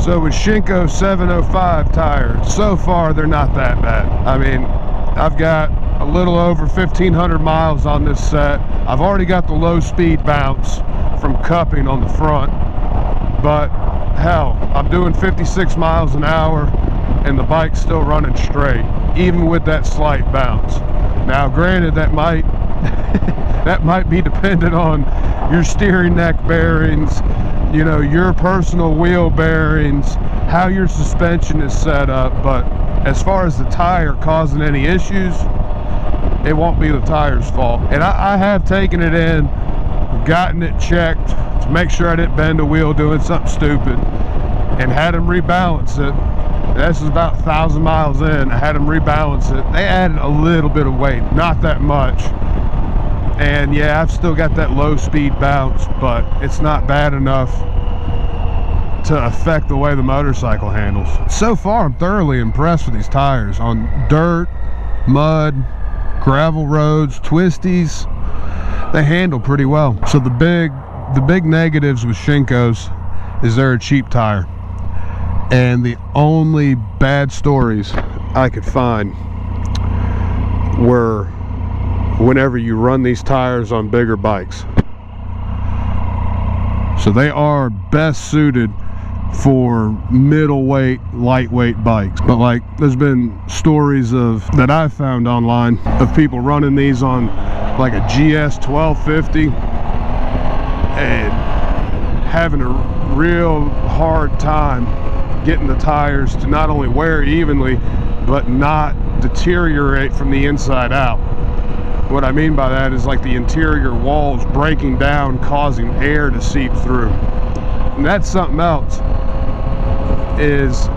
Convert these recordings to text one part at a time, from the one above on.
So with Shinko 705 tires, so far they're not that bad. I mean, I've got a little over 1,500 miles on this set. I've already got the low speed bounce from cupping on the front, but hell, I'm doing 56 miles an hour and the bike's still running straight, even with that slight bounce. Now granted, that might that might be dependent on your steering neck bearings, you know, your personal wheel bearings, how your suspension is set up. But as far as the tire causing any issues, it won't be the tire's fault. And I have taken it in, gotten it checked to make sure I didn't bend a wheel doing something stupid, and had them rebalance it. This is about 1,000 miles in. I had them rebalance it. They added a little bit of weight, not that much. And yeah, I've still got that low speed bounce, but it's not bad enough to affect the way the motorcycle handles. So far, I'm thoroughly impressed with these tires on dirt, mud, gravel roads, twisties. They handle pretty well. So the big negatives with Shinko's is they're a cheap tire. And the only bad stories I could find were whenever you run these tires on bigger bikes. So they are best suited for middleweight, lightweight bikes. But like, there's been stories that I've found online of people running these on like a GS 1250 and having a real hard time getting the tires to not only wear evenly, but not deteriorate from the inside out. What I mean by that is like the interior walls breaking down, causing air to seep through. And that's something else, is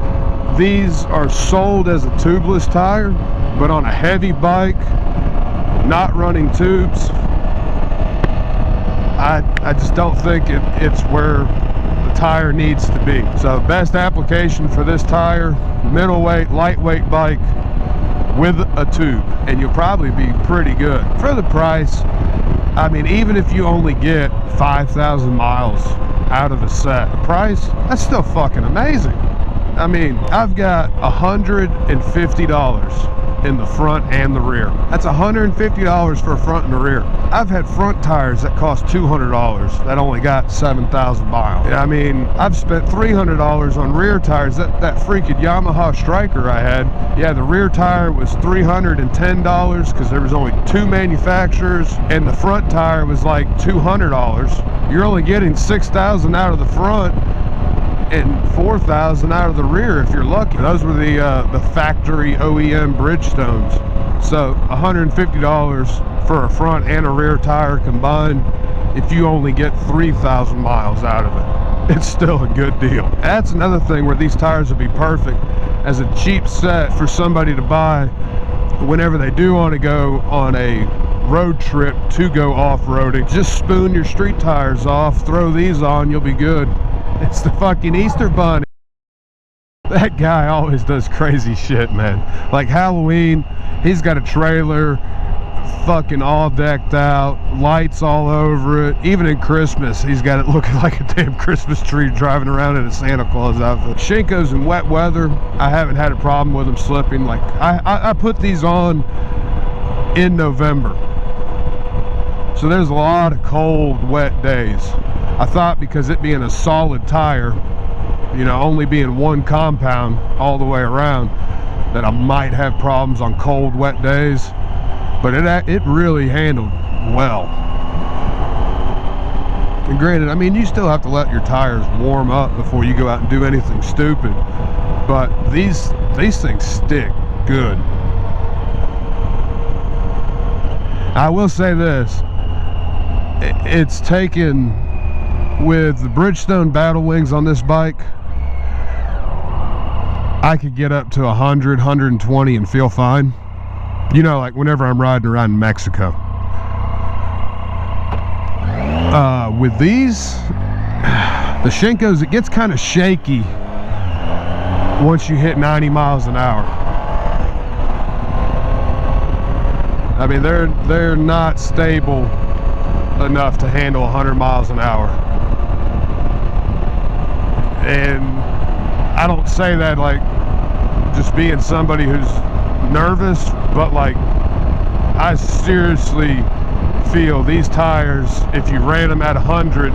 these are sold as a tubeless tire, but on a heavy bike, not running tubes, I just don't think it's where tire needs to be. So best application for this tire, middleweight, lightweight bike with a tube, and you'll probably be pretty good for the price. I mean, even if you only get 5,000 miles out of the set, the price, that's still fucking amazing. I mean, I've got $150 in the front and the rear. That's $150 for a front and a rear. I've had front tires that cost $200 that only got 7,000 miles. I mean, I've spent $300 on rear tires. That freaking Yamaha Striker I had, yeah, the rear tire was $310 because there was only 2 manufacturers, and the front tire was like $200. You're only getting 6,000 out of the front and 4,000 out of the rear if you're lucky. Those were the factory OEM Bridgestones. So $150 for a front and a rear tire combined. If you only get 3,000 miles out of it, it's still a good deal. That's another thing where these tires would be perfect as a cheap set for somebody to buy whenever they do want to go on a road trip to go off-roading. Just spoon your street tires off, throw these on, you'll be good. It's the fucking Easter Bunny. That guy always does crazy shit, man. Like Halloween, he's got a trailer fucking all decked out, lights all over it. Even in Christmas, he's got it looking like a damn Christmas tree driving around in a Santa Claus outfit. Shinko's in wet weather, I haven't had a problem with them slipping. Like I put these on in November, so there's a lot of cold, wet days. I thought because it being a solid tire, you know, only being one compound all the way around, that I might have problems on cold, wet days, but it really handled well. And granted, I mean, you still have to let your tires warm up before you go out and do anything stupid, but these things stick good. I will say this, it's taken, with the Bridgestone Battle Wings on this bike, I could get up to 100, 120 and feel fine. You know, like whenever I'm riding around in Mexico. With these, the Shinkos, it gets kind of shaky once you hit 90 miles an hour. I mean, they're not stable enough to handle 100 miles an hour. And I don't say that like just being somebody who's nervous, but like I seriously feel these tires, if you ran them at 100,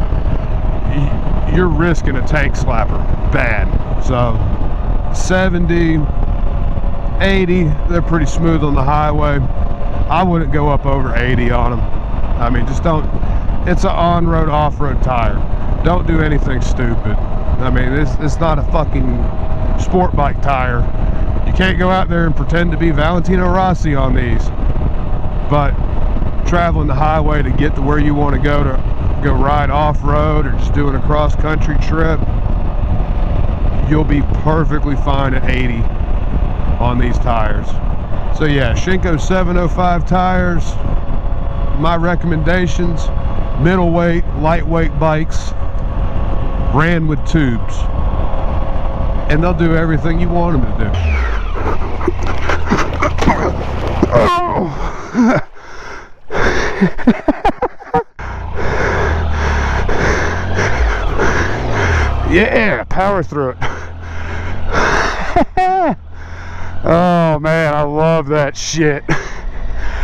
you're risking a tank slapper bad. So 70, 80, they're pretty smooth on the highway. I wouldn't go up over 80 on them. I mean, just don't. It's an on-road, off-road tire. Don't do anything stupid. I mean, it's not a fucking sport bike tire. You can't go out there and pretend to be Valentino Rossi on these. But traveling the highway to get to where you want to go ride off-road, or just doing a cross-country trip, you'll be perfectly fine at 80 on these tires. So yeah, Shinko 705 tires. My recommendations: middleweight, lightweight bikes, ran with tubes, and they'll do everything you want them to do. Oh. Yeah, power through it. Oh man, I love that shit.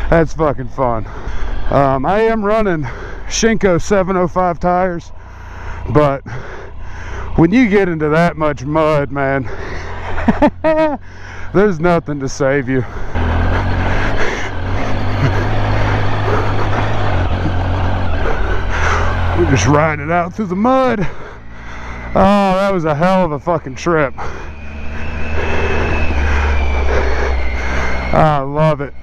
That's fucking fun. I am running Shinko 705 tires, but when you get into that much mud, man, there's nothing to save you. We just ride it out through the mud. Oh, that was a hell of a fucking trip. I love it.